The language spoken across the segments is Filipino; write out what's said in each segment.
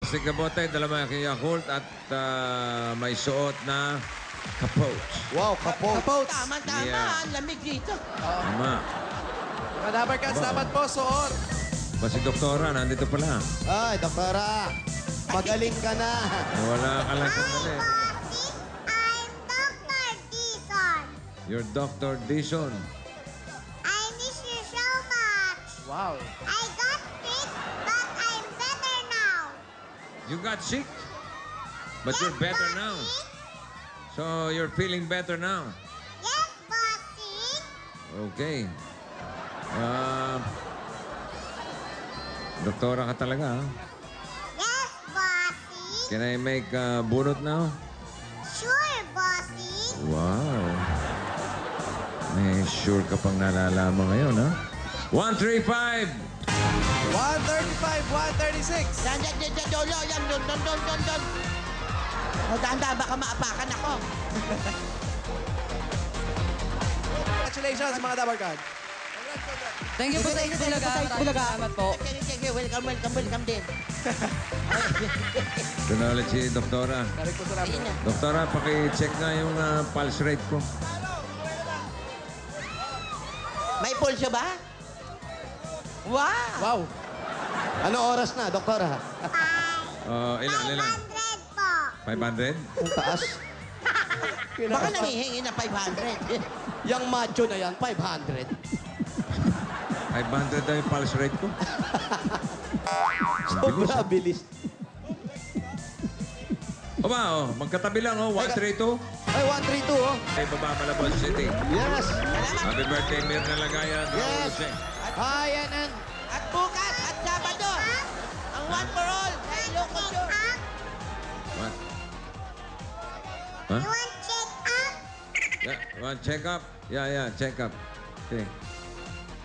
plastic na bote, dala mo yung Yakult at may suot na kapote. Wow, kapot. Tama. Yeah. Ang lamig dito. Tama. Mga Dabarkans, dapat po suot. Ba si Doktora, nandito pala. Ay, doktora. Magaling ka na. Wala ka lang sandali. I'm Dr. Dison. You're Dr. Dison. I miss you so much. Wow. I got sick, but I'm better now. You got sick, but you're better now. So you're feeling better now. Yes, bossy. Okay. Doktora ka talaga, ha? Yes, bossy. Can I make bunot now? Sure, bossy. Wow. May sure ka pang nalalaman ngayon, ha? 135! 135, 136. Yan, dolo. Yan, don. O, dahan-dahan, baka maapakan ako. Congratulations, mga Dabarkans. Thank you po sa inyo talaga. Maraming salamat po. Sige, welcome din. Ito na ulit si Doktora. Balik po salamat. Ayun na. Doktora, paki-check nga yung pulse rate ko. May pulso ba? Wow! Wow. Ano oras na, doktora? Ilan? 500 po. 500? Ang taas. Baka nangihingi na 500. Yang macho na yan, 500. 500 daw yung pulse rate ko. Sobra bilis. O ba, magkatabi lang, 132. Ay, 132, oh. Ay, baba Malabon City. Yes. Happy birthday, Mirna Lagayan. Yes. Hi, Anan. At bukas at Sabado, ang one for all sa Ilocos Sur. What? Huh? You want check up? Yeah, want check up? Yeah, check up. Okay.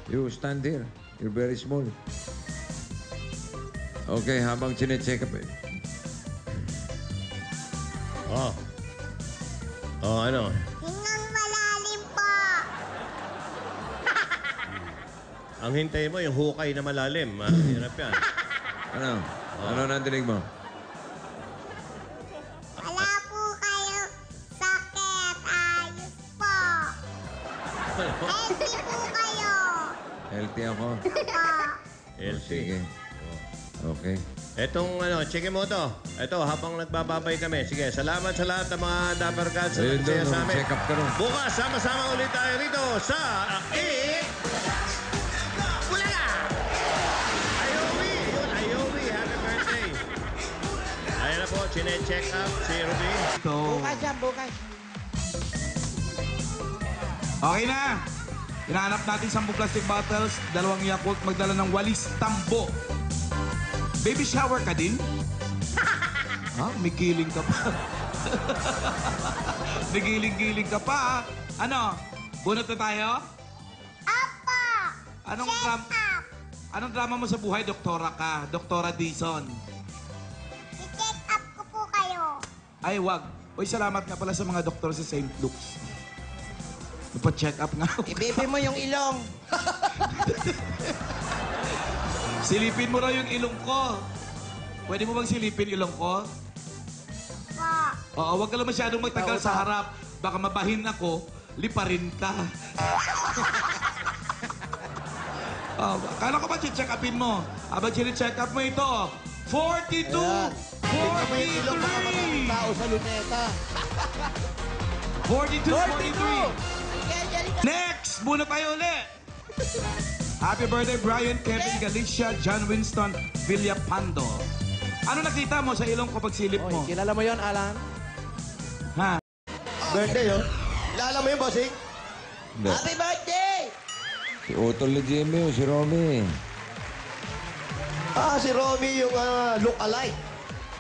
You stand here. You're very small. Okay, habang chine-check up eh. Ano? Hingang malalim po. Ang hintay mo, yung hukay na malalim. Hirap yan. Ano? Ano nandinig mo? Wala po kayo sakit. Ayos po. Healthy po kayo. Healthy ako. Po. Sige. Okay. Etong check mo to. Ito, habang nagbababay kami. Sige, salamat sa lahat ng mga Dabarkans sa Ayun nagsaya doon, sa amin. check up ka rin. Bukas, sama-sama ulit tayo rito sa Bulaga! Ayowi! Yun, Ayowi. Happy birthday. Ayun na po, chine-check up si Ruby. Bukas yan, bukas. Okay na. Hinahanap natin 10 plastic bottles, 2 Yakult, magdala ng walis tambo. Baby shower ka din? Ha? May giling ka pa. May giling-giling ka pa. Ano? Bunot na tayo? Apa. Anong Check drama? up. Anong drama mo sa buhay? Doktora ka. Doktora Dison. I-check up ko po kayo. Ay, wag. Uy, salamat nga pala sa mga doktor sa St. Luke's. Napa-check up nga. Ibibi mo yung ilong. Silipin mo raw yung ilong ko. Pwede mo bang silipin ilong ko? Po. Oo, wag ka lang masyadong magtagal sa harap. Baka mabahin ako, liparin ka. Kala ko ba check upin mo? Abang check up mo ito. 42! Ayan. Tingnan mo yung ilong mga maraming 43! tao sa luneta. 42! 43! Next! Muna tayo ulit! Happy birthday, Brian, Kevin, Galicia, John Winston, Villapando. Ano nakita mo sa ilong ko pag silip mo? Oy, kilala mo yon, Alan? Ha? Birthday, oh. Kilala mo yung bossing? Hindi. Happy birthday! Si Utol ni Jimmy o si Romy. Ah, si Romy yung look-alike.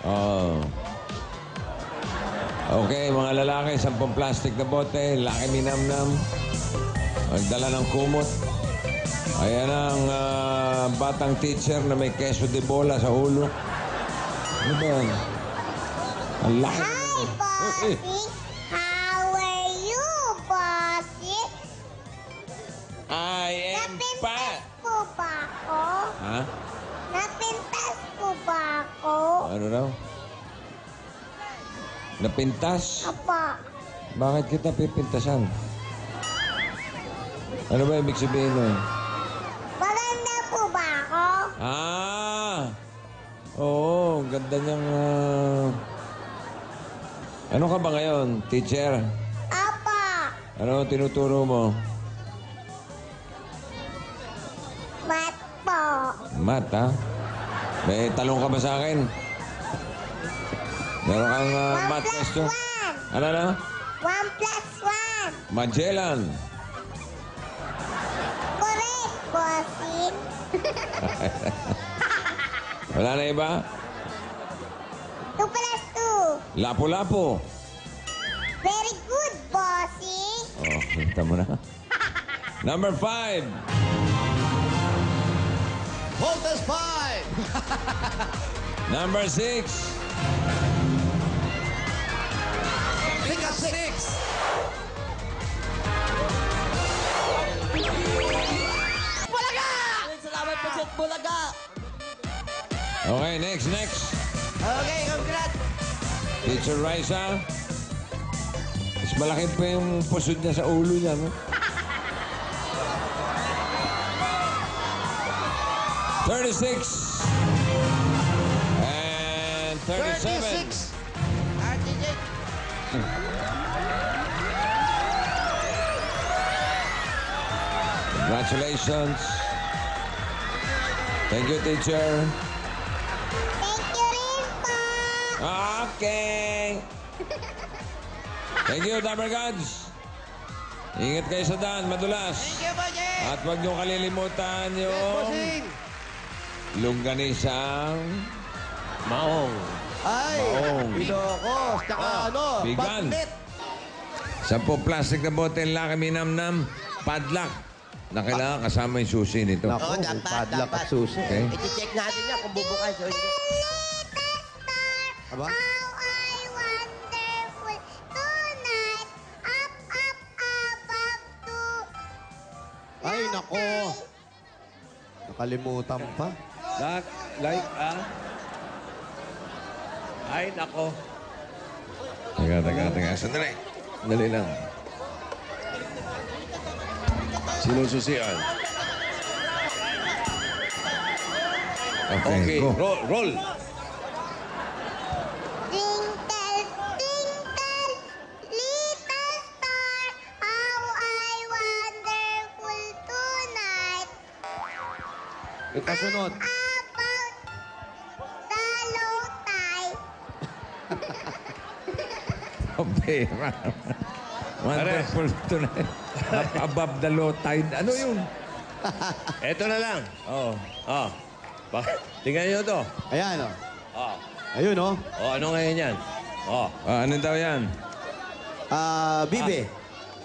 Oh. Okay, mga lalaki, 10 plastic na bote, laki minamnam. Magdala ng kumot. Ayan ang batang teacher na may queso de bola sa ulo. Ano ba yan? Ang laki. Hi, bossy. How are you, bossy? I am Napintas fat. po ba ako? Ha? Napintas po ba ako? Ano raw? Napintas? Opo. Bakit kita pipintasan? Ano ba ibig sabihin nun? Maganda po ba ako? Ah! Oo, ganda niyang... Ano ka ba ngayon, teacher? Opo. Ano tinuturo mo? Mat po. Math, ha? May talong ka ba sa akin? Meron kang math question? Ano na? 1 plus 1. Magellan. Correct, bossing. Wala na iba? 2 plus 2. Lapu-lapu. Very good, bossing. Oh, kita mo na. Number 5. Voltes 5. Number 6. Pick up 6. Salamat po, Jet Bulaga. Okay, next. Okay, congrats. Teacher Raisa. Mas malaki pa yung pusod niya sa ulo niya, no? 36. And 37. 36. RTJ. Congratulations. Thank you, teacher. Thank you rin po. Okay. Thank you, Dabber Gods. Ingat kayo sa daan, madulas. Thank you, Bossing. At huwag niyo kalilimutan yung Bossing. longganisang Maong. Ay, Maong. Ilocos. Tsaka ano, Bigan. Bagnet. 10 plastic na bote, Lucky Minamnam, padlock. Na kailangan kasama yung susi nito. Oo, dapat, dapat. Okay? I-check natin yan kung bubukas o hindi. Aba? How I wonderful tonight. Up, up, above to. Ay, nako. Nakalimutan pa. Ay, nako. Teka. Sandali. Dali lang. Sinong susian? Okay, go. Roll. Twinkle, twinkle, little star. How I wonderful tonight. Yung kasunod. About the low tide. Pera. Wonderful tonight. Up above the low tide. Ano yun? Eto na lang. Oh. Oh. Tingnan niyo to. Ayan, oh. Oh. Ayun, oh. Oh, ano ngayon yan? Oh. Ano daw yan? Bibe.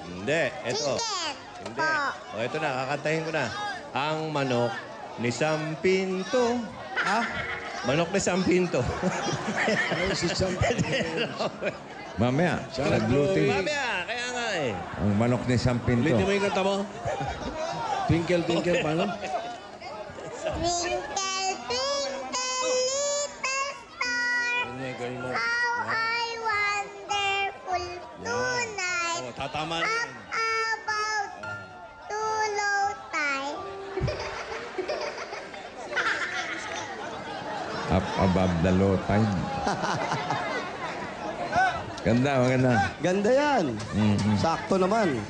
Hindi. Eto. Chicken. Hindi. Po. Oh, ito na. Kakantahin ko na. Ang manok ni Sampinto. Ha? Manok ni Sampinto. Mamaya. Nag-gluting. Mamaya. Kaya nga eh. Ang manok ni Sampinto. Ulitin mo yung kanta mo. Twinkle, twinkle, paano? Twinkle, twinkle, little star. How I wonderful tonight. Oh, tatama na Up yan. about to low tide. Up above the low tide. Maganda. Ganda yan. Sakto naman.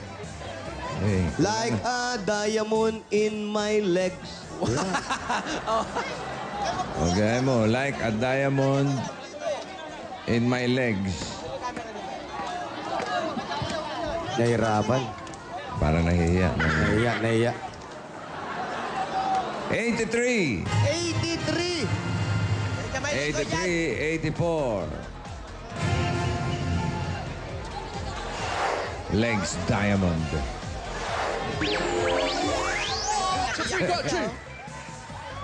Okay. Like a diamond in my legs. Okay mo, like a diamond in my legs. Nahirapan. Parang nahihiya. Nahiya. 83, 83. 84. Legs diamond.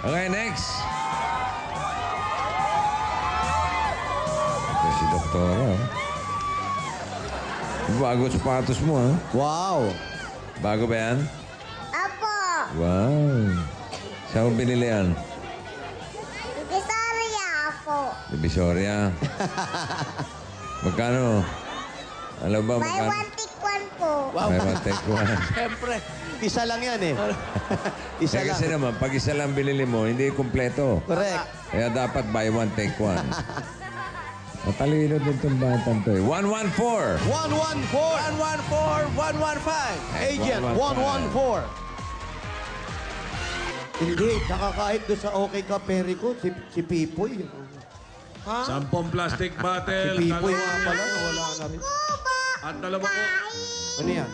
Okay, next. Ito si Doktora. Bago sapatos mo, ha? Wow. Bago ba yan? Apo. Wow. Saan mo binili yan? Divisoria po. Divisoria. Magkano? Alam ba Buy magkano? one, take one po. May one take one. Siyempre. Isa lang yan eh. Isa Kaya lang. kasi naman, pag isa lang binili mo, hindi kumpleto. Correct. Kaya dapat buy one, take one. Matalino din itong batang to eh. 114! 114. 114, 115. Agent 114. Hindi, nakakahit doon sa okay ka, Perico. Si Pipoy. 10 plastic bottle. Si Pipoy nga dalawa- pala, wala na rin. At dalawa ko. Ano yan?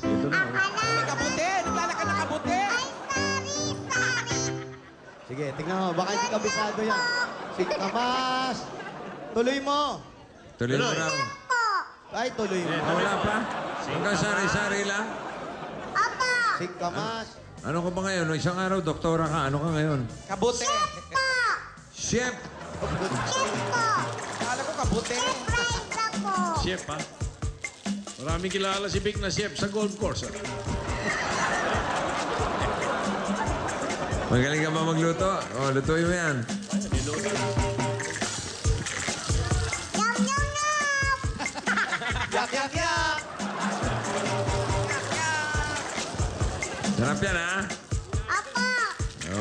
Dito na. Nakabuti. Naglalakad na kabuti. Sige, tingnan mo. Baka hindi kabisado yan. Si Kamas. Tuloy mo. Tuloy mo raw. Ay, tuloy mo. Wala pa? Hanggang sari-sari lang? Si Kamas. Ano ka ba ngayon? No, isang araw, doktora ka. Ano ka ngayon? Kabuti. Chef! Kala ko kabuti. Chef, ha? Maraming kilala si Vic na chef sa golf course, ha? Magaling ka ba magluto? O, lutuin mo yan. Yak, yak, yak. Sarap yan, ha?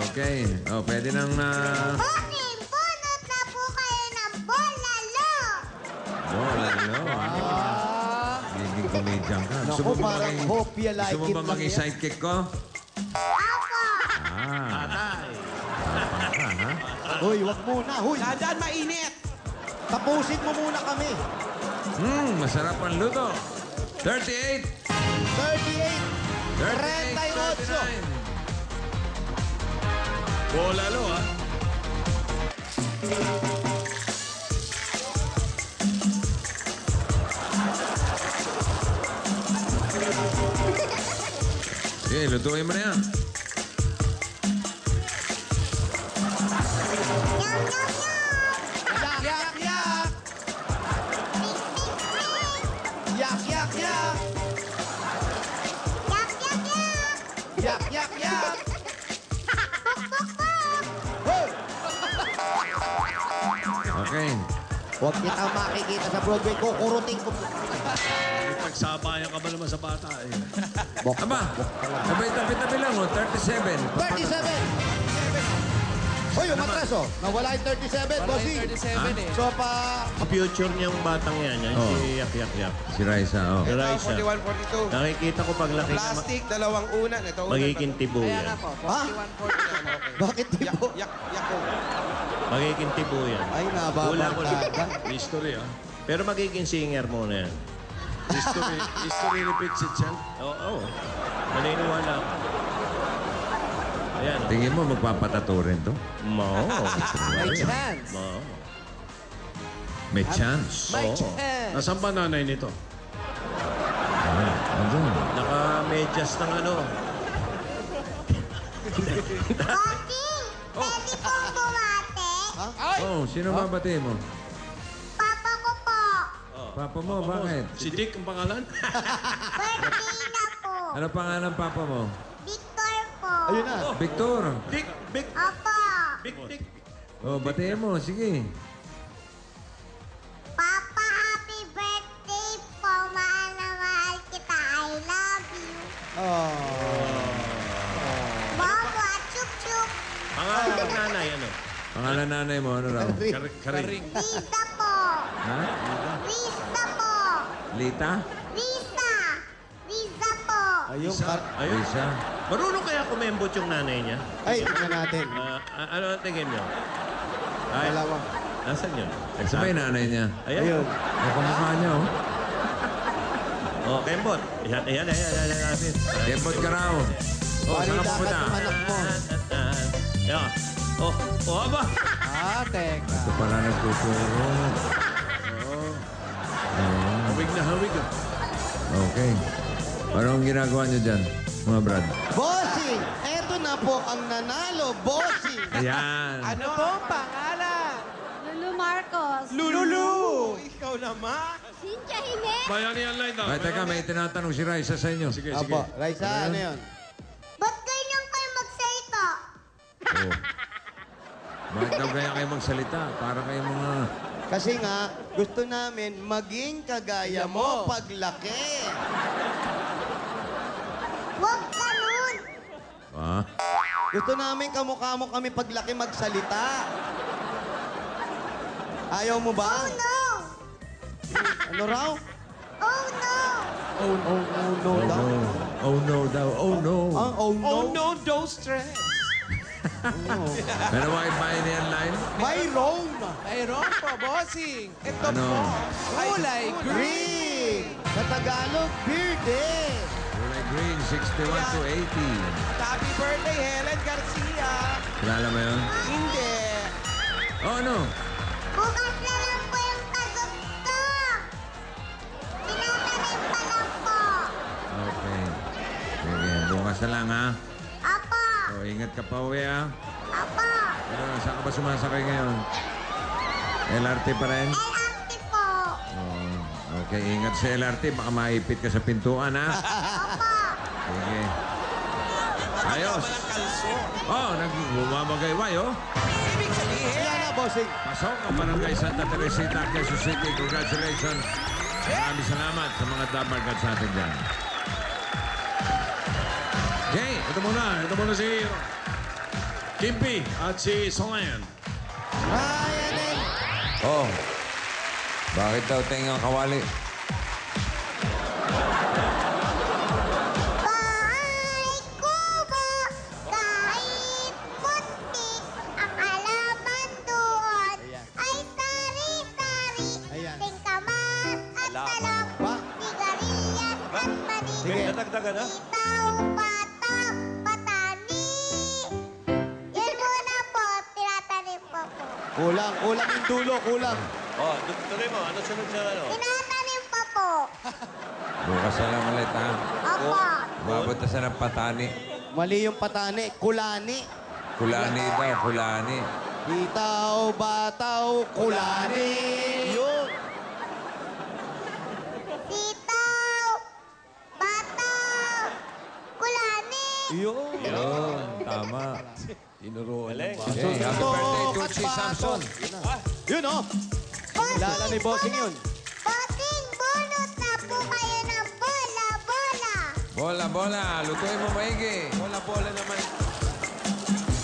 Okay. O, pwede nang Bunot na po kayo ng bolalo. Ano? Giging comedian ka. Naku, ba parang hopia like gusto mo it ba lang maging yan. sidekick ko? Ah. Tapang ka, ha? Hoy, wag muna. Hoy, Dahan mainit. tapusin mo muna kami. Masarap ang luto. 38. 38. 38. 39. Bolalo, ha? Sige, lutuin mo na yan. Yak, yak, yak. Yak, yak, yak. Yak, yak, yak. Hoy! Okay. Huwag kita makikita sa Broadway. Kukurutin ko. Pagsabayan ka ba naman sa bata, eh? Aba, sabay tabi-tabi lang, 37. 37. Hoy, umatras oh. Nawala yung 37, bossing. 37 eh. So pa... Future niyang batang yan. Yan Oh. si Yak Yak Yak. Si Raisa, oh. Si Raisa. 41, 42. Nakikita ko paglaki niya, Plastic, dalawang unan. Ito unan. magiging tibo Kaya yan. nga po, 41, 42. Okay. Bakit di Yak, po? yak, yak ko. Magiging tibo yan. Ay, Wala ko nababarkada. History, ha? Pero magiging singer muna yan. History repeats itself. Oo. Maniniwala ako. Ayan. Tingin mo, magpapatato rin to? May chance. May chance. May Oo. chance. Nasaan ba nanay nito? Andun. Naka-medyas ng ano. Bossing, pwede pong bumate? Oh, sino babati mo? Papa ko po. Papa mo, bakit? Si Dick ang pangalan? Birthday na po. Ano pangalan papa mo? Victor po. Ayun na. Victor. Dick, Big, Opo. Big Dick. Oh, batiin mo, sige. Papa, happy birthday po. Mahal na mahal kita. I love you. Oh. Mama, chup chup. Pangalan ng nanay, ano? Pangalan nanay mo, ano raw? Karing. Risa po. Ha? Risa po. Lita? Risa. Risa po. Ayun, Ayun. Lisa? Marunong kaya kumembot yung nanay niya? Ay, tingnan natin. Ano ang tingin niyo? Ay, Dalawa. nasan yun? Sabay nanay niya. Ayan. Ayun. Ang kamukha niya, oh. Oh, kembot. Ayan. Kempot ka raw. Oh, saan ka Balita ka pupunta? ng anak mo. Ayan. Oh, aba. Ah, teka. Ito pala nagtuturo. Hawig na hawig, ha? Okay. Anong ginagawa niyo dyan, mga brad? Bossing! Eto na po ang nanalo, bossing! Ayan. Ano pong pangalan? Lulu Marcos. Lulu! Ikaw naman. Cynthia Jimenez. Bayani online daw. Ay, teka, may tinatanong si Raisa sa inyo. Sige. Apo, Raisa, ano yun? Ba't ganyan kayo magsalita? Oh. Bakit daw kaya kayo magsalita? Para kayo mga... Kasi nga, gusto namin maging kagaya mo paglaki. Huwag ganun. Ah? Gusto namin kamukha mo kami paglaki magsalita. Ayaw mo ba? Oh no! Ano raw? Oh no! Oh no Oh daw. no. Oh no daw. Oh no. Ah, oh no. Oh no, don't stress. Pero wifi niya line? Mayroon. Mayroon po, bossing. Ito Ano? po. Kulay green. Green. Sa Tagalog, verde. Kulay green, 61 to 80. Happy birthday, Helen Garcia. Kilala mo yun? Hindi. Oh, ano? Bukas na lang po yung kagugtong. Tinatanim pa lang po. Okay. Sige, bukas na lang, ha? Apo! O, ingat ka pa uwi, ha? Apo! Pero, saan ka ba sumasakay ngayon? LRT pa rin? LRT po. Oh, okay, ingat sa LRT. Baka maipit ka sa pintuan, ha? Apo! Sige. Ayos. Oh, nagbumamagay-way, oh. Ibig sabihin, Kaya na, bossing. Pasok ang barangay Santa Teresita, Quezon City. Congratulations. Maraming salamat sa mga dabarkad sa atin dyan. Okay, ito muna si Kimpi at si Solan. Ryan and... Oh, bakit daw tengang kawali? Bahay kubo, kahit putik, ang halaman doon ay sari-sari. Ayan. Singkamas at talong, Ba? sigarilyas at mani. Sige. Itaw, bata, patani. Yan muna po, tinatanim po po. Kulang yung dulo, kulang. Oh, tuloy mo. Ano sunod sa ano? Tinatanim pa po. Bukas na lang ulit, ha? Opo. Umabot na sa ng patani. Mali yung patani, kulani. Kulani daw, kulani. Itaw, bataw, kulani. Yun. Sitaw, bataw, kulani. Yun. Yun, tama. Galing. Okay, happy birthday, Tucci Samson. Yun, oh. Kilala ni bossing yun. Boting, bunot na po kayo ng bola-bola. Bola, bola. Lutuin mo maigi. bola naman.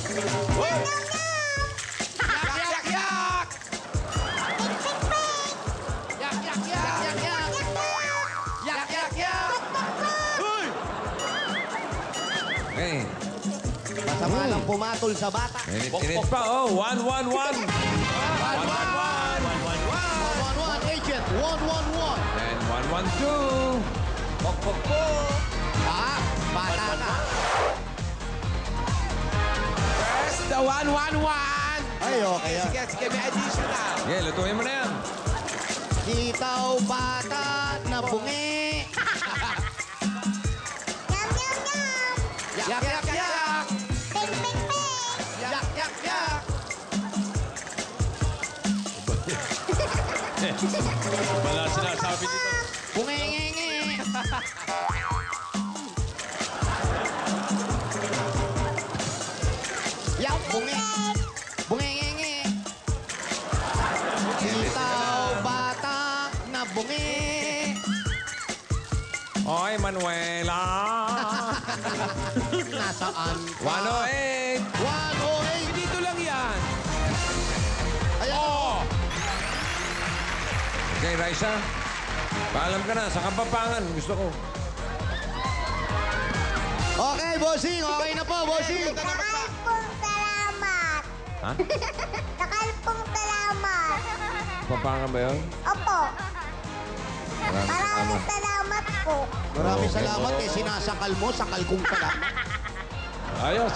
Yum-yum-yum. Yak, yak, yak! Pik-pik-pik. Yak, yak, yak! Yak, yak! Yak-yak. Yak, yak, yak! Okay. Masama lang pumatol sa bata. Init pa, oh. 1-1-1. 1-1-1. 111 agent, 111. And 1-1-2. Pok, pok, pok. Ah, bata ka. First, the 1-1-1. Ay, okay yan. Sige, may additional. Okay, lutuin mo na yan. Sitaw, bata, na bungi. Yum-yum-yum. Yak, yak, yak! Pik-pik-pik. Yak, yak, yak! Wala sinasabi dito. Bungi-ngi-ngi. Yak, bungi. Bungi-ngi-ngi. Sitaw, bata, na bungi. Okay, Manuela. Nasaan ka? 108. 108. Dito lang yan. Ayan. Oh. Okay, Raisa. Paalam ka na. Sa Kapapangan. Gusto ko. Okay, bossing. Okay na po, bossing. Nakalpong salamat. Ha? Nakalpong salamat. Kapapangan ba yun? Opo. Maraming Maraming salamat. salamat po. Maraming salamat eh. Sinasakal mo, sakal kong salamat. Ayos.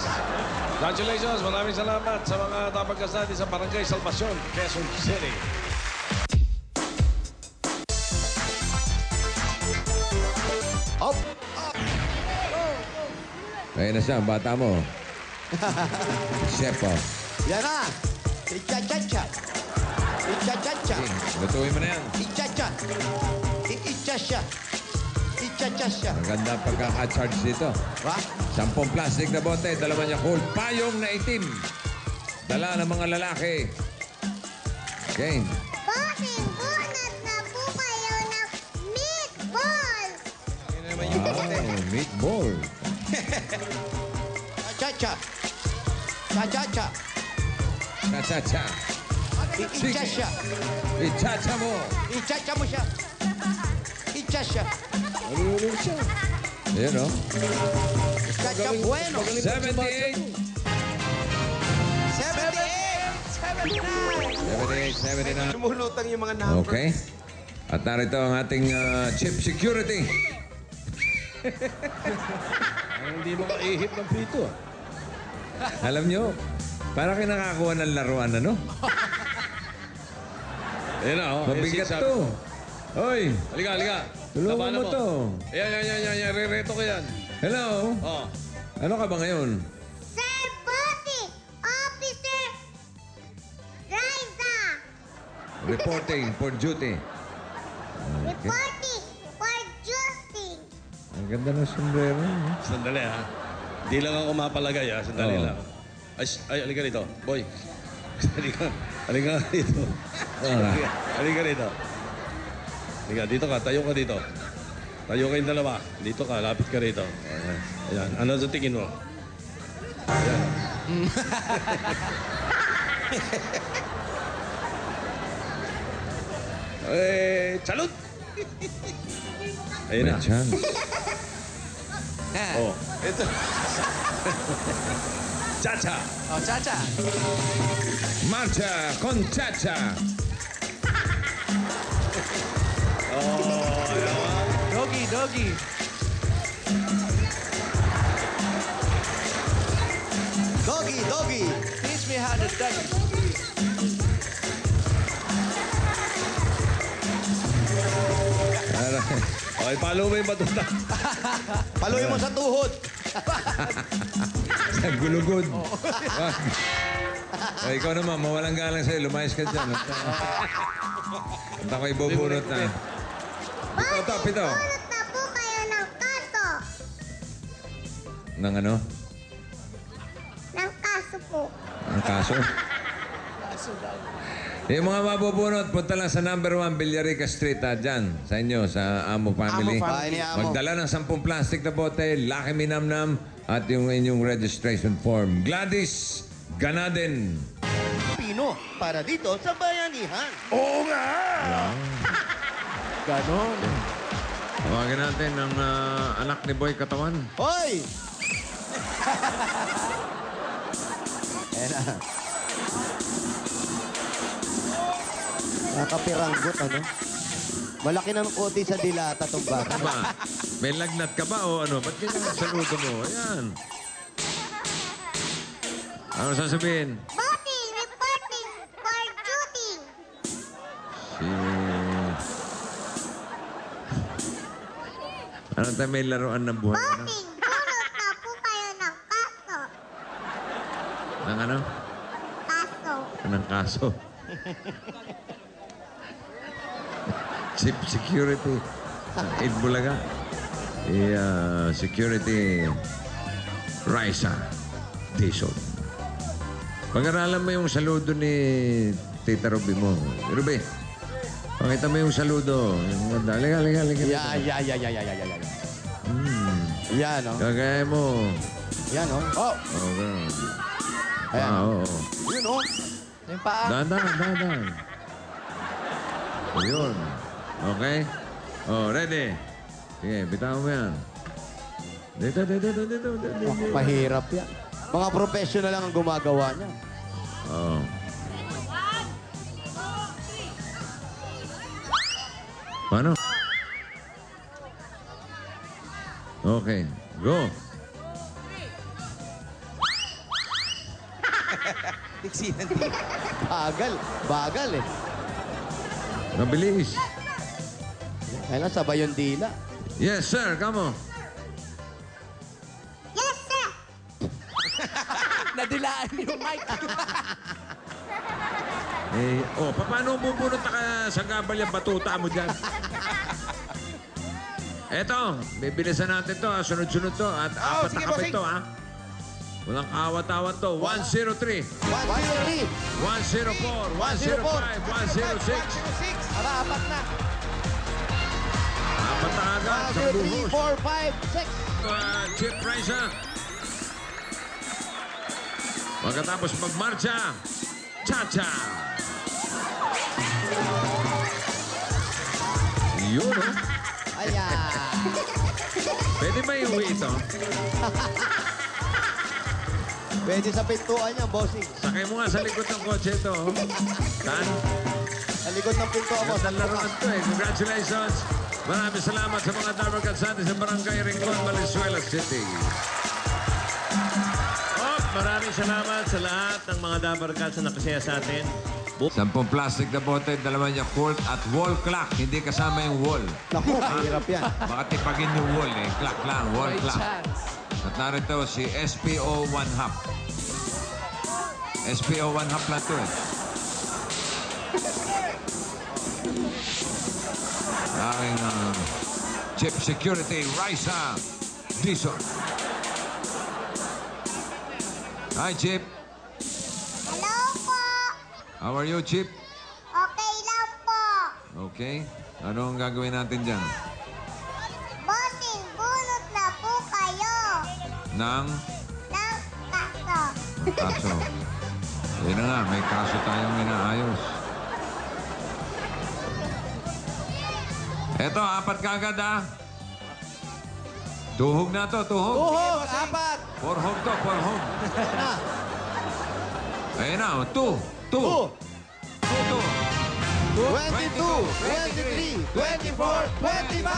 Congratulations. Maraming salamat sa mga dabarkad natin sa Barangay Salvacion, Quezon City. Up. Ayun na siya, ang bata mo. Chef, oh. Yan na. Icha-cha-cha. Icha-cha-cha. Okay, lutuin mo na yan. Icha-cha. Icha-cha. Icha-cha-cha. Ang ganda ang pagkaka-charge dito. Ba? 10 plastic na bote, 2 Yakult, payong na itim. Dala ng mga lalaki. Okay. Bossing, bunot na po kayo ng meatball. Wow, meatball. Cha-cha. Cha-cha-cha. Cha-cha-cha. I-cha siya. I-cha-cha mo. I-cha-cha mo siya. I-cha siya. Marunong siya. Ayan, o. Cha-cha bueno. 78. 79. Lumulutang yung mga number. Okay. At narito ang ating chief security. Hindi mo kaihip ng pito. Alam nyo, para kayo nakakakuha ng laruan, ano? Ayan na, oh. Mabigat Ayan, to. Hoy, Halika, halika. tulungan Labanan mo to. Yan. Rereto ko yan. Hello? Oh. Ano ka ba ngayon? Sir Bossing, Officer Riza. Reporting for duty. Reporting for Justin. Ang ganda ng sombrero. Sandali, ha? Di lang ako mapalagay, ha? Sandali Oo. lang. Ay, halika rito. Boy. Halika rito. Halika rito. Halika, dito ka. Tayo ka dito. Tayo kayong dalawa. Dito ka. Lapit ka rito. Ayan. Ano sa tingin mo? Ayan. Salud! Ayun na. May chance. Oh. Ito. Chacha! Oh, Chacha. Marcha con chacha. Doggy, doggy. Doggy, doggy. Teach me how to doggy. Okay, follow mo yung batuta. Paluin mo sa tuhod. Sa gulugod. Ay, ikaw naman, mawalang galang sa'yo. Lumayas ka dyan. At ako ibubunot na. Pito, pito. Bunot na po kayo ng kaso. Ng ano? Ng kaso po. Ang kaso? Yung mga mabubunot, punta lang sa number 1 Villarica Street, dyan, sa inyo, sa Amo Family. Bahay ni Amo. Magdala ng 10 plastic na bote, Lucky Minamnam, at yung inyong registration form. Gladys Ganaden. Pino, para dito sa bayanihan. Oo nga! Ganon. Tawagin natin ang anak ni Boy Katawan. Hoy! Ayan na. Nakapiranggot, ano? Malaki ng kote sa dilata tong bata. Ba? May lagnat ka ba o ano? Ba't ganyan ang saludo mo? Ayan. Ano sasabihin? Bossing, reporting for duty. Si... Ano tayo may laruan ng buhay? Ano? Bossing, bunot na po kayo ng kaso. Ng ano? Kaso. Ng kaso. Chief Security. Ed Bulaga. Security Raisa Dizon. Pag-aralan mo yung saludo ni Tita Ruby mo. Ruby, pakita mo yung saludo. Halika. Yeah. Yan, oh. Kagaya mo. Yan, oh. Oh! Okay. Ayan. Oo. Yun, oh. Yung paa. Dahan. Ayun. Okay? Oh, ready? Sige, bitawan mo yan. Dito. Mahirap yan. Mga professional lang ang gumagawa niya. Oh. Paano? Okay, go. Diksinan Bagal eh. Mabilis. Kailan sabay yung dila. Yes, sir. Come on. Yes, sir. Nadilaan yung mic. Paano bubunot ka sa gabal yung batuta mo dyan? Eto, bibilisan natin to. Sunod-sunod to. At apat na sige, kamay bossing. to, Walang awat-awat to. 103, 103. 104, 105, 106. Aba, apat na. Apat na agad sa 1, 2, 3, buhos. 4, 5, 6. Chip Raisa. Pagkatapos magmarcha, cha-cha. Yun, oh. Ayan. Pwede ba iuwi ito? Pwede sa pintuan niya, bossing. Sakay mo nga sa likod ng kotse ito. oh. Tan? Sa likod ng pintuan mo. Sa laruan to eh. Congratulations. Maraming salamat sa mga Dabber Katsati sa Barangay Rincon, Valenzuela City. Maraming salamat sa lahat ng mga Dabber Cats na nakasaya sa atin. 10 plastic na bote, 2 Yakult at wall clock. Hindi kasama yung wall. Naku, mahirap yan. Baka tipagin yung wall eh. Clock lang, wall May clock. chance. At narito si SPO 1 Hub. SPO 1 Hub lang to eh. Aking Chip Security, Raisa Dizon. Hi, Chip. Hello po. How are you, Chip? Okay lang po. Okay. Ano ang gagawin natin dyan? Bossing, bunot na po kayo. Nang Ng kaso. kaso. Yun na nga, may kaso tayong inaayos. Eto, 4 kagad ah. Tuhog na to, tuhog. Tuhog, apat. Porhog to, porhog. Na. Ayun na, 2, 2, 2, 22, 23, 24, 25.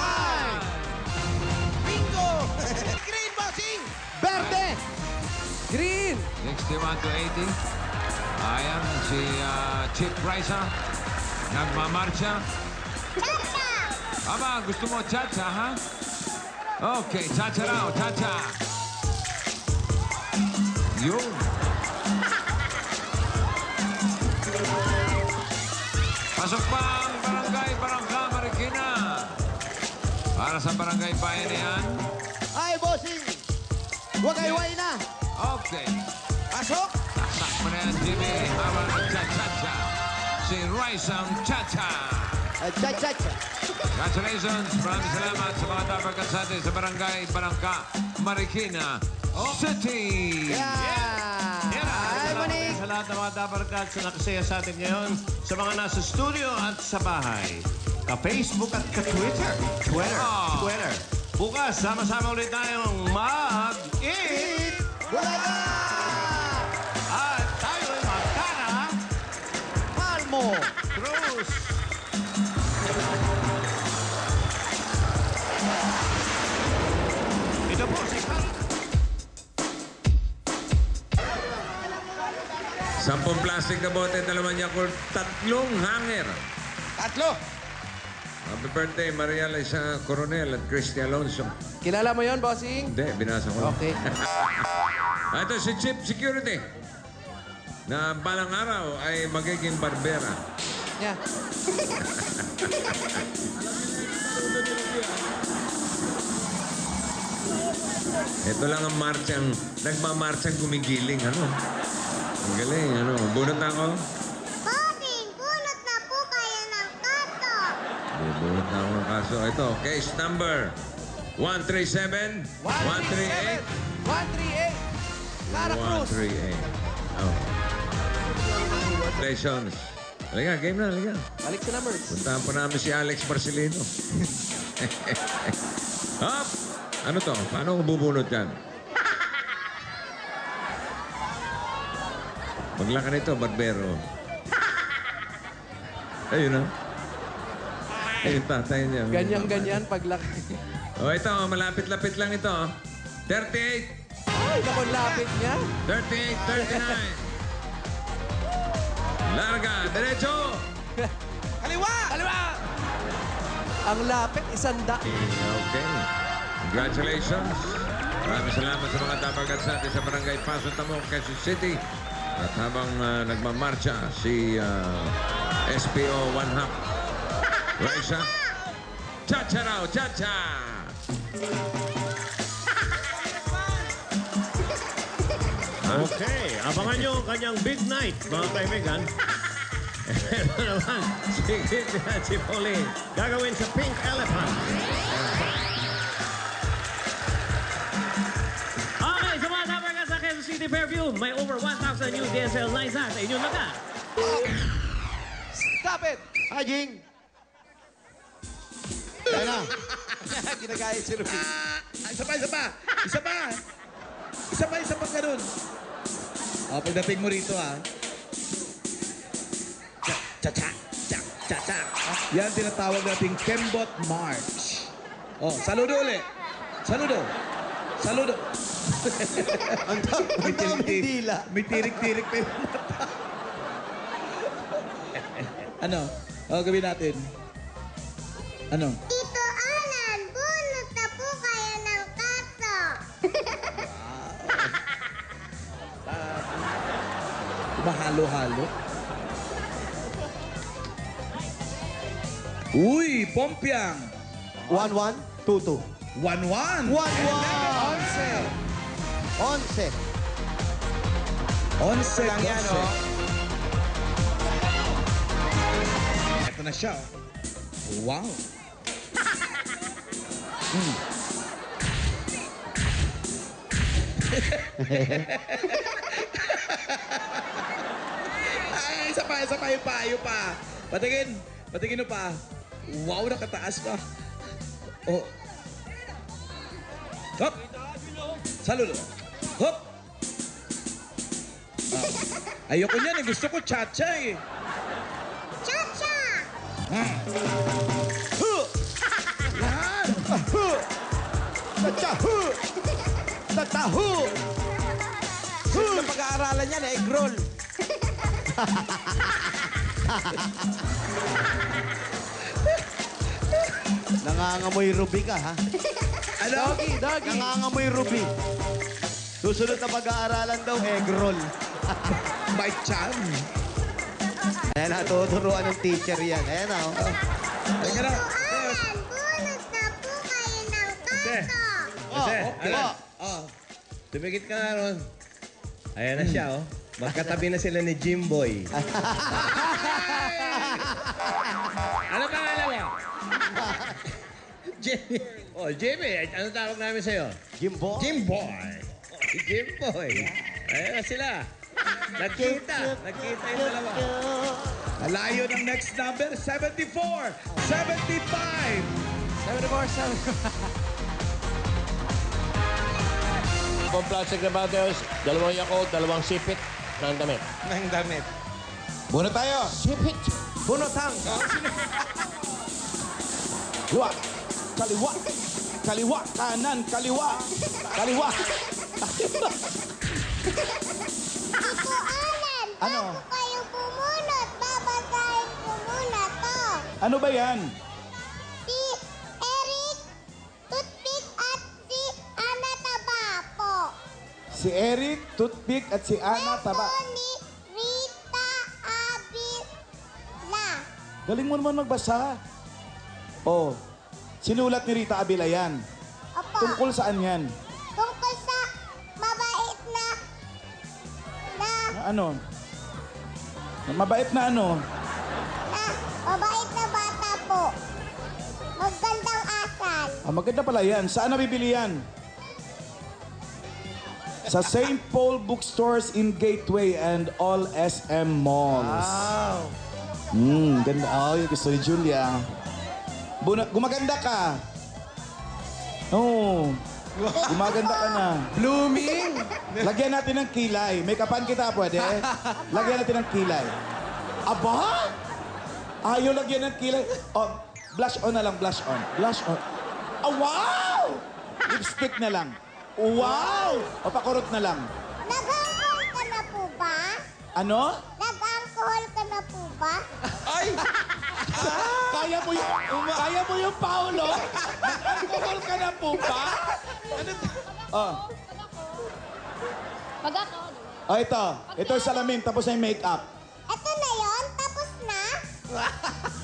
Bingo! Green bossing! Verde. Green! 61 to 80. Ayan, si Chip Raisa. Nagmamarcha. Chacha. Aba, gusto mo cha-cha, ha? Okay, cha-cha raw, cha-cha. Yun. Pasok pa ang Barangay Barangka, Marikina. Para sa Barangay Bayan na yan. Ay, bossing. Huwag kayway na. Okay. Pasok! Tasak mo na yan, Jimmy. Habang cha-cha-cha. Si Rice ang cha-cha. Cha-cha-cha. Congratulations. Maraming salamat sa mga Dabber Katsati sa Barangay Barangka, Marikina City. Yeah. Ay, Monique. Sa lahat ng mga Dabber Cats na nakasaya sa atin ngayon, sa mga nasa studio at sa bahay, ka-Facebook at ka-Twitter. Twitter. Bukas, sama-sama ulit tayong mag-eat Bulaga. at tayo'y magkana Palmo. Cruz. Ito po si Carl. 10 plastic na bote, 2 Yakult, 3 hanger. Tatlo! Happy birthday, Maria Liza Coronel at Christy Alonso. Kilala mo yon bossing? Hindi, binasa ko lang. Okay. Ito si Chip Security na balang araw ay magiging barbera. Yeah. Ito lang ang marchang, nagmamarchang gumigiling, ano? Ang galing, ano? Bunot na ako? Bossing, bunot na po kayo ng kaso. Bunot na ako ng kaso. Ito, case number 137, 138, 138. Clara Cruz. 138. Oh. Congratulations. Halika, game na, halika. Balik sa numbers. Puntahan pa namin si Alex Marcelino. Hop! Ano to? Paano ko bubunot yan? Maglaka nito, barbero. Ayun na. Ayun, tatay niya. Ganyan-ganyan paglaki. O ito, malapit-lapit lang ito. 38, Ay, naku, lapit niya. 38, 39. Larga, derecho. Kaliwa! Kaliwa! Ang lapit, 100. Okay. Congratulations. Maraming salamat sa mga Dabber Katsati sa Barangay Paso Tamo, Quezon City. At habang nagmamarcha si SPO 1 Hub. Raisa. Cha-cha raw, cha-cha! Okay, abangan nyo ang kanyang big night, mga kaibigan. Ito naman, si Kitty at si Pauline. Gagawin sa Pink Elephant. Okay, sa mga dapat ka sa Quezon City Fairview, may over 1,000 new DSL lines na sa inyong laga. Stop it! Hi, Jing. Yan na. Ginagaya si Ruby. Isa pa, isa pa. Isa pa. Isa pa, isa pa ganun. Pagdating mo rito, Cha-cha. Yan tinatawag nating Kembot March. Saludo ulit. Saludo. Ang daming dila. May tirik-tirik pa yung mata. Ano? Gawin natin. Ano? Tito Alan, bunot na po kayo ng kaso. Mahalo-halo. Uy, Pompiang. 1-1, 2-2. 1-1. 1-1. 11. 11 lang yan, oh. Ito na siya. Wow. Ay, isa pa yung pa. Patingin mo pa. Wow, nakataas pa. Hop! Saludo. Hop! Ayoko niyan, gusto ko cha-cha eh. Cha-cha! Yan! Tachahu! Tatahu! Sa pag-aaralan niya, egg roll. Nangangamoy ruby ka, ha? Ano? Doggy. Nangangamoy ruby. Susunod na pag-aaralan daw, egg roll. My chan. Ayan na, tuturuan ng teacher yan. Ayan na, oh. Teka na. Alan, bunot na po kayo ng kaso. Kasi, Oh. tumigit ka nga ron. Ayan na siya, oh. Magkatabi na sila ni Jimboy. Ano pangalan mo? Jimmy. Oh, Jimmy. Ano tawag namin sa'yo? Jimbo? Jimboy. Oh, si Jimboy. Ayan na sila. Nagkita yung dalawa. Alayo ng next number, 74, 75. 74. Pang plastic na battles, dalawang Yakult, dalawang sipit ng damit. Nang damit. Muna tayo. Sipit. Bunotang. Kaliwa. Kaliwa. Kaliwa. Kanan. Kaliwa. Kaliwa. Tito Alan, Ano? bago kayo bumunot, babasahin ko muna to. Ano ba yan? Si Eric, Toothpick at si Ana Taba po. Si Eric, Toothpick at si Ana Taba. Ito ni Rita Abila. Galing mo naman magbasa. Oh, sinulat ni Rita Abila yan. Opo. Tungkol saan yan? Tungkol sa mabait na Ano? Mabait na ano? mabait na bata po. Magandang asal. Maganda pala yan. Saan nabibili yan? Sa St. Paul Bookstores in Gateway and all SM malls. Wow. Ganda. Oh, yung gusto ni Julia. Gumaganda ka. Oo. Gumaganda ka na. Blooming. Lagyan natin ng kilay. May kapan kita, pwede? Lagyan natin ng kilay. Aba? Ayaw lagyan ng kilay. Oh, blush on na lang, blush on. Blush on. Oh, wow! Lipstick na lang. Wow! O, pakurot na lang. Nag-alcohol ka na po ba? Ano? Nag-alcohol ka na po ba? Ay! Kaya mo yung Paolo? Nag-alcohol ka na po ba? Oh. Oh, ito. Ito yung salamin, tapos na yung makeup. Ito na yon, tapos na.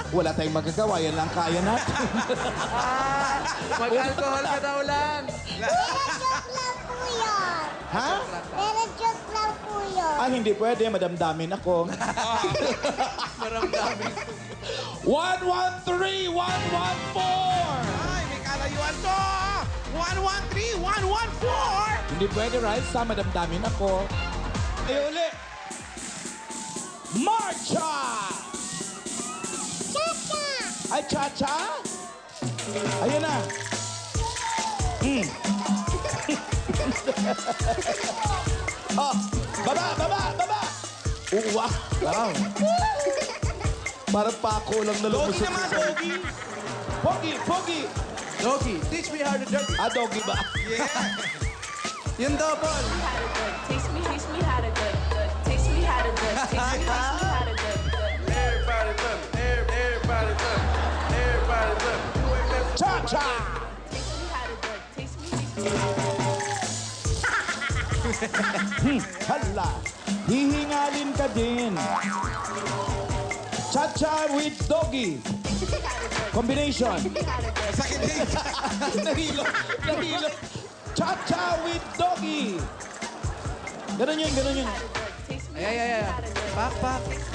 Wala tayong magagawa, yan lang kaya natin. Mag-alcohol ka daw lang. Pero joke lang po yun. Ha? Pero joke lang hindi pwede. Madamdamin ako. Maramdamin. 113, 114! Ay, may kalayuan to! 113, 114! Hindi pwede, right? Sa madamdamin ako. Ay, uli. Marcha! Cha-cha! Ay, cha-cha? Ayun na. Oh, baba! Wow. Parang pako lang na Doggy lumusot. naman, doggy! Pogi! Doggy, teach me how to doggy. Ah, doggy ba? Yung double. Taste me how to good. Taste me how to good. Taste me how to good. Everybody love it. Everybody love it. Everybody love it. You ain't messing Cha-cha! Taste me how to good. Taste me. Hala, hihingalin ka din. Cha-cha with doggy. Combination. Sakit din. Nahilo. Cha-cha with doggy. Ganun yun. Taste me. Ay. Pak.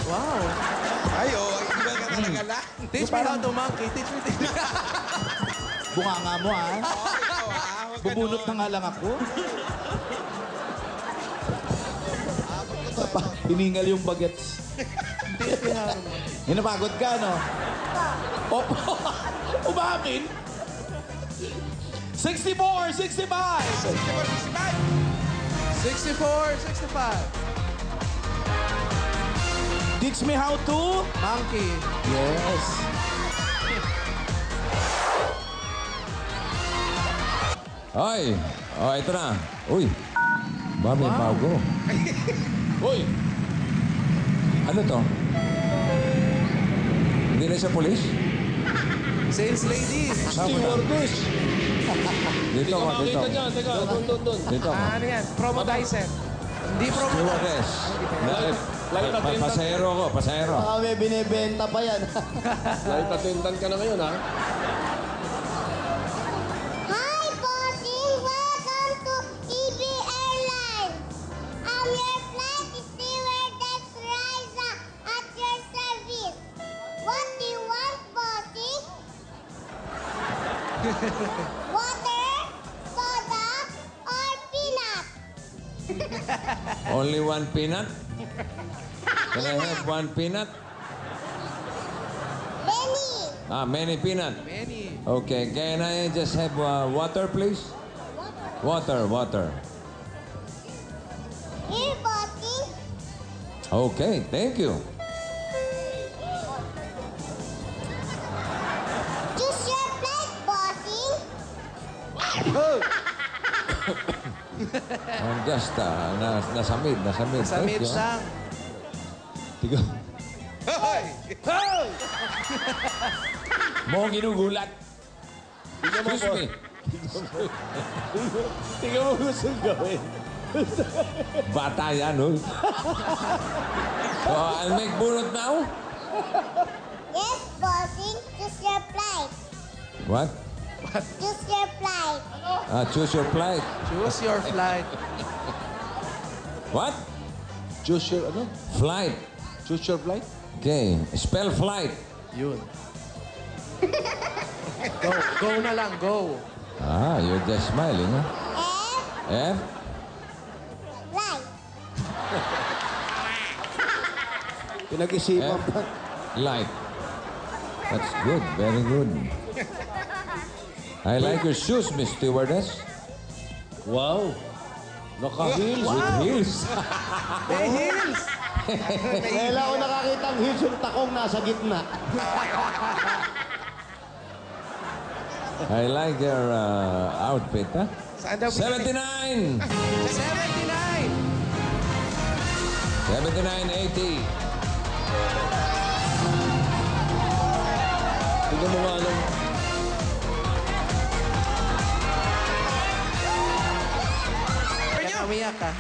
Wow. Ay, hindi ba ka nagala? Teach me how to monkey. Teach me. Bunganga mo, ha? Bubunot na nga lang ako. Hiningal yung bagets. Hinapagod ka, no? Opo. Umamin. 64, 65. 64, 65. Teach me how to? Monkey. Yes. Ay, ito na. Uy, ba may bago. Uy, Ano to? Hindi na siya polis? Sales lady. stewardess. Dito ka, dito. Dito ka. Ano yan? Promodizer. Hindi Stewardess. Pasahero ako, pasahero. Baka may binibenta pa yan. Light attendant ka na ngayon, ha? Hi, bossing! Welcome to EB Airlines. I'm your flight stewardess, Riza, at your service. What do you want, bossing? Water, soda, or peanut? Only one peanut? Can I have one peanut? Benny, Many peanut. Many. Okay, can I just have water, please? Water. here, bossing. Okay, thank you. Choose your flight, bossing. I'm just nasa mid. Sa Thank mid you. sang. Tiga. Hoy! Mo ginugulat. Excuse me. Tingnan mo gusto gawin. Bata yan, oh. So, I'll make bunot now. Yes, bossing. Choose your flight. What? Choose your flight. Choose your flight. Choose your flight. What? Choose your, ano? Flight. Choose your flight? Okay. Spell flight. Yun. Go na lang, go. You're just smiling, huh? F, F? flight. Pinag-isipan F? pa. Light. That's good. Very good. I like your shoes, Miss Stewardess. Wow. Naka-heels. With heels. Hey, heels! Kailan ko nakakita ang heels yung takong nasa gitna. I like your outfit, huh? Saan daw 79! 79! 79.80. Tignan mo nga lang. Kaya umiyak ka.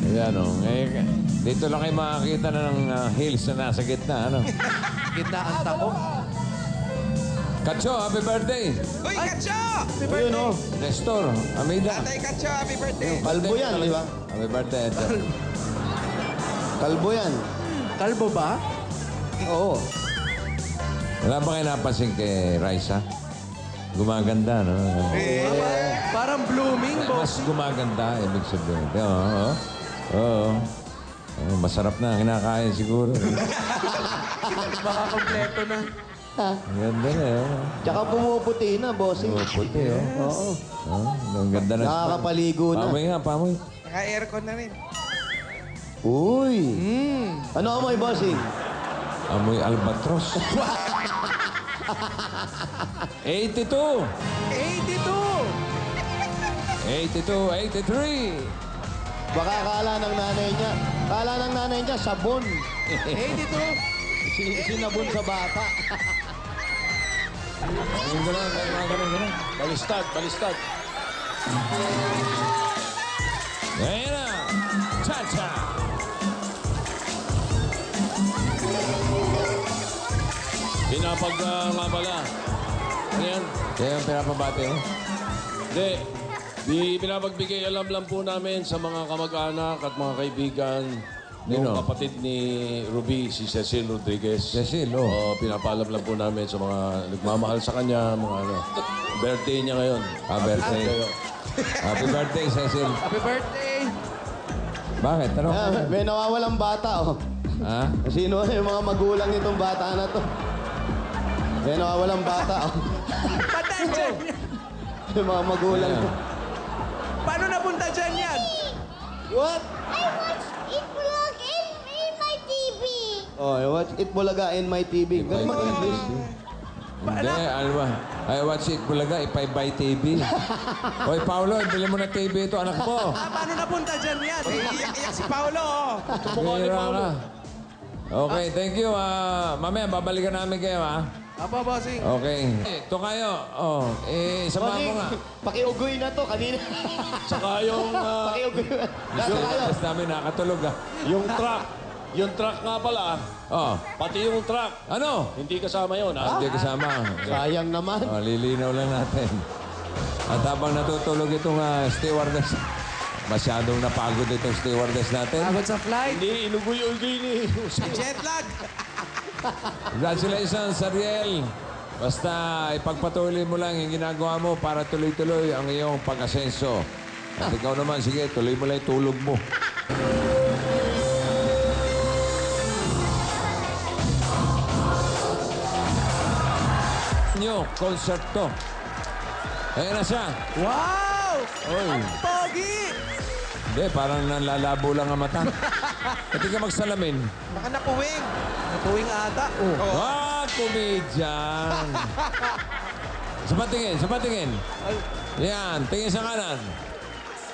Ayan, oh. Ngayon, dito lang kayo makakita na ng heels na nasa gitna, ano? Gitna ang tako. Kacho, happy birthday! Uy, Katso! Happy Ayun, oh. Nestor, Amida. Tatay Katso, happy birthday! Kalbo yan, di ba? Happy birthday, Ito. Kalbo yan. Kalbo ba? Oo. Wala ba kayo napansin kay Raisa? Gumaganda, no? Parang blooming, Mas gumaganda, ibig sabihin. Oo. Oo. Masarap na, kinakain siguro. Baka kompleto na. Ang ganda na, Tsaka pumuputi na, bossing. Puti, Oo. Ang ganda na. Nakakapaligo na. Pamoy nga, pamoy. Naka-aircon na rin. Uy. Ano amoy, bossing? Amoy albatros. 82! 83! Baka kala ng nanay niya. Kala ng nanay niya, sabon. 82. Sinabon sa bata. Ganun. Balistad. Ayan na! Cha-cha! Nga pala. Ano yan? Kaya yung pinapabate mo? Hindi. Pinapagbigay alam lang po namin sa mga kamag-anak at mga kaibigan ng Nino? kapatid ni Ruby, si Cecil Rodriguez. Cecil, oh. Pinapaalam lang po namin sa mga nagmamahal sa kanya, mga ano. Birthday niya ngayon. Birthday. Happy birthday, Cecil. Happy birthday! Bakit? Ano? May nawawalang bata, oh. Ha? Sino yung mga magulang nitong bata na to? May nawawalang bata, oh. Patay dyan yan! Yung mga magulang. Ayan. Paano napunta dyan yan? What? I watched it vlog in my TV. Oh, I watch It Bulaga in my TV. Galing mag-English. Hindi, ano ba? I watch it bulaga, ipay-buy TV. Hoy, Paolo, bili mo na TV ito, anak mo. Paano napunta dyan yan? Iyak si Paolo, oh. Bira ka. Okay, thank you. Mamaya, babalikan namin kayo, ha? Apa, bossing? Okay. Ito kayo. Oh, sama mo nga. Pakiugoy na to kanina. Saka yung, Pakiugoy. Nasa kayo. Tapos namin nakatulog, ha? yung truck nga pala, Oh, pati yung truck, ano? hindi kasama yun, ha? Hindi kasama. Sayang naman. Oh, lilinaw lang natin. At habang natutulog itong stewardess, masyadong napagod itong stewardess natin. Pagod sa flight. Hindi, inugoy-ugoy ni... Jet lag. Congratulations, Ariel. Basta ipagpatuloy mo lang yung ginagawa mo para tuloy-tuloy ang iyong pag-asenso. At ikaw naman, sige, tuloy mo lang yung tulog mo. Nyo, konserto. Ayan na siya. Wow! Oy. Ang pogi! Hindi, parang nalalabo lang ang mata. Pati ka magsalamin. Baka napuwing. Natuwing ata. Oh. Komedyan. Sa patingin. Yan, tingin sa kanan.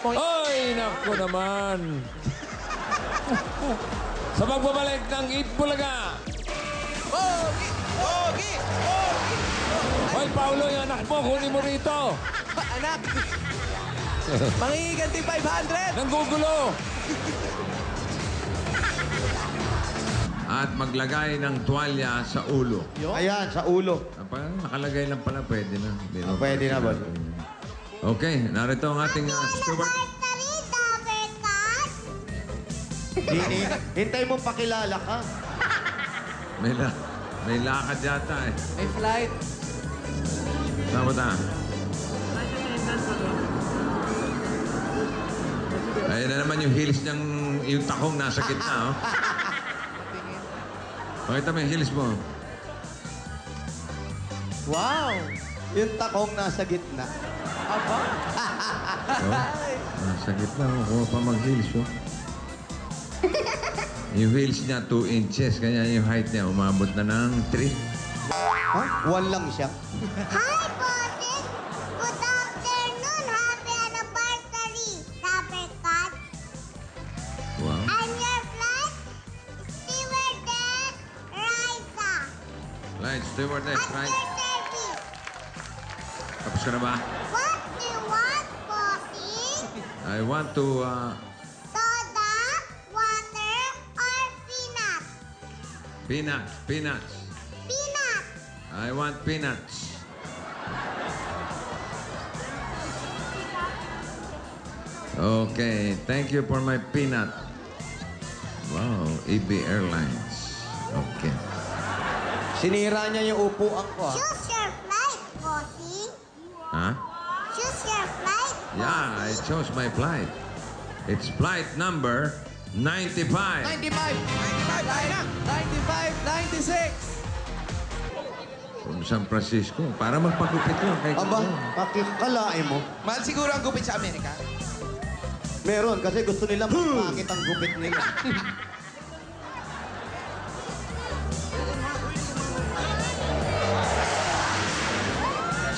Oy, naku naman. Sa pagbabalik ng Itbulaga. Pogi! Pogi! Pogi! Hoy, Paulo, yung anak mo, kunin mo rito. Anak! Mangingiganti 500! Nanggugulo. At maglagay ng tuwalya sa ulo. Ayan, sa ulo. Nakalagay lang pala, pwede na. Pwede na, boss. Okay, narito ang ating steward. Hintay mo pakilala ka. May lakad yata eh. May flight. Saan ba ta? Ayun na naman yung heels niyang, yung takong nasa gitna, oh. Pakita mo yung heels mo. Wow! Yung takong nasa gitna. Aba? Oh, nasa gitna, oh. Kuha pa mag-heels, oh. Yung heels niya, 2 inches. Kaya yung height niya, umabot na ng 3. Ha? 1 lang siya. Hi, Bossing! Good afternoon! Happy anniversary, Rubber Cat! Wow. I'm your flight stewardess, Raisa. Right, stewardess, At right? your service. Tapos ka na ba? What do you want, Bossing? I want to, Soda, water, or peanut? peanuts. Peanut. I want peanuts. Okay, thank you for my peanut. Wow, EB Airlines. Okay. Sinira niya yung upuan ko, ha? Choose your flight, bossy. Huh? Choose your flight. Yeah, I chose my flight. It's flight number 95. 95! 95! Tayo na! 95, 96. From San Francisco. Para magpagupit lang kay Aba, pakikalain mo. Mahal siguro ang gupit sa Amerika. Meron, kasi gusto nila magpakit ang gupit nila.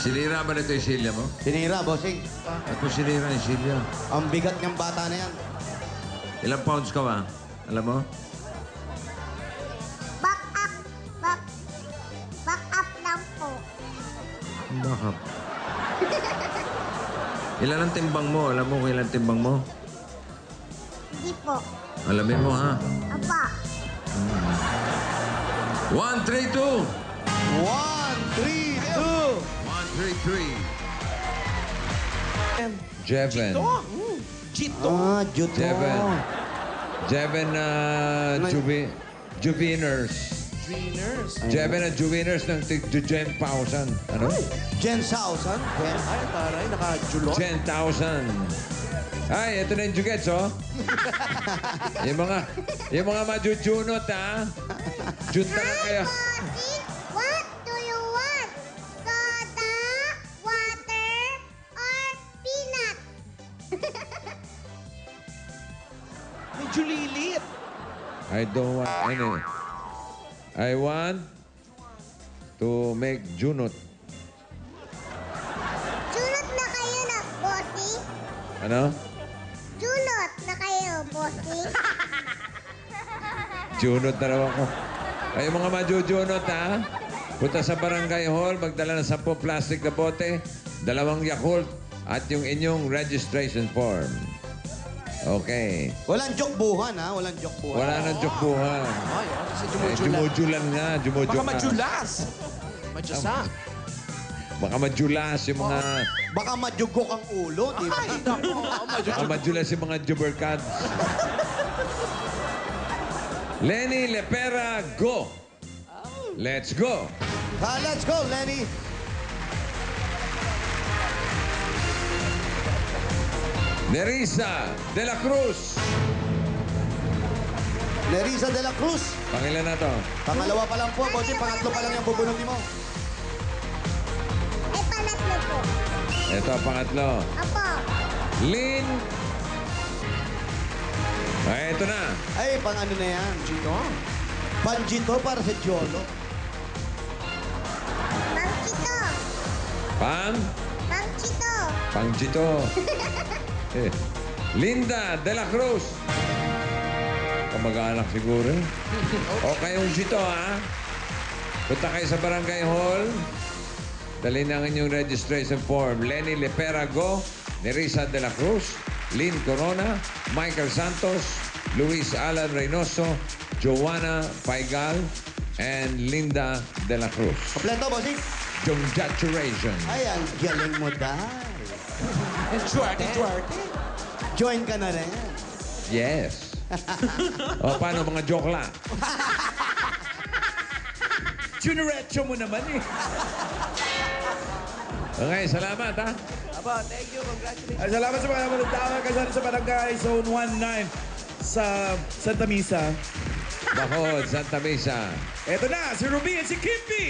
Sinira ba nito yung silya mo? Sinira, bossing. Ako sinira yung silya. Ang bigat niyang bata na yan. Ilang pounds ka ba? Alam mo? Back up. Back up lang po. Bakit? Ilan ang timbang mo? Alam mo kung ilan timbang mo? Hindi po. Alamin mo, ha? Apa. 1, 3, 2! 1, 3, 2. 1, 3, 3. Jeven. Chito! Ah, Juto. Jeven Juveners. Dreamers. Jeven na Juveners ng Jen Pausan. Ano? Jen Sausan. Jen. Ay, taray, nakajulot. 10,000. Ay, ito na yung jugets, oh. yung mga majujunot, ha? Jut na lang kayo. Bossy, what do you want? Soda, water, or peanut? Medyo lilit. I don't want any. I want to make junot. Junot na kayo na, bossy. Ano? Junot na kayo, bossy. Junot na raw ako. Ay, mga majujunot, ha? Punta sa barangay hall, magdala ng 10 plastic na bote, 2 Yakult, at yung inyong registration form. Okay. Walang jokbuhan, ha? Walang jokbuhan. Wala nang jokbuhan. Ay, kasi Jumujulan nga, Baka majulas. Majusa. Baka majulas yung mga... Baka majugok ang ulo, di ba? Ay, naku. Baka majulas yung mga jubercads. Lenny Lepera, go! Let's go! Let's go, Lenny. Nerissa de la Cruz. Nerissa de la Cruz. Pangilan na to? Pangalawa pa lang po, bossing. Pangatlo pa lang yung bubunutin mo. Ay, panatlo po. Ito, pangatlo. Apo. Lynn. Ay, ito na. Ay, pang ano na yan? Chito. Panjito para sa Jolo. Mangchito. Pang? Mangchito. Pangjito. Linda de la Cruz. Kamag-anak siguro. O kayong Jito, ha? Punta kayo sa barangay hall. Dali na ang inyong registration form. Lenny Lepera, go. Nerissa de la Cruz. Lynn Corona. Michael Santos. Luis Alan Reynoso. Joanna Paigal. And Linda de la Cruz. Kompleto, bossing. Congratulations. Ay, ang galing mo dahil. Duarte. Join ka na rin. Yes. O, paano mga joke lang? Juneretso mo naman eh. Okay, salamat, ha? Aba, thank you. Congratulations. Ay, salamat sa mga naman tama kasali sa Barangay Zone 19 sa Santa Misa. Bacod, Santa Mesa. Eto na, si Ruby at si Kimby.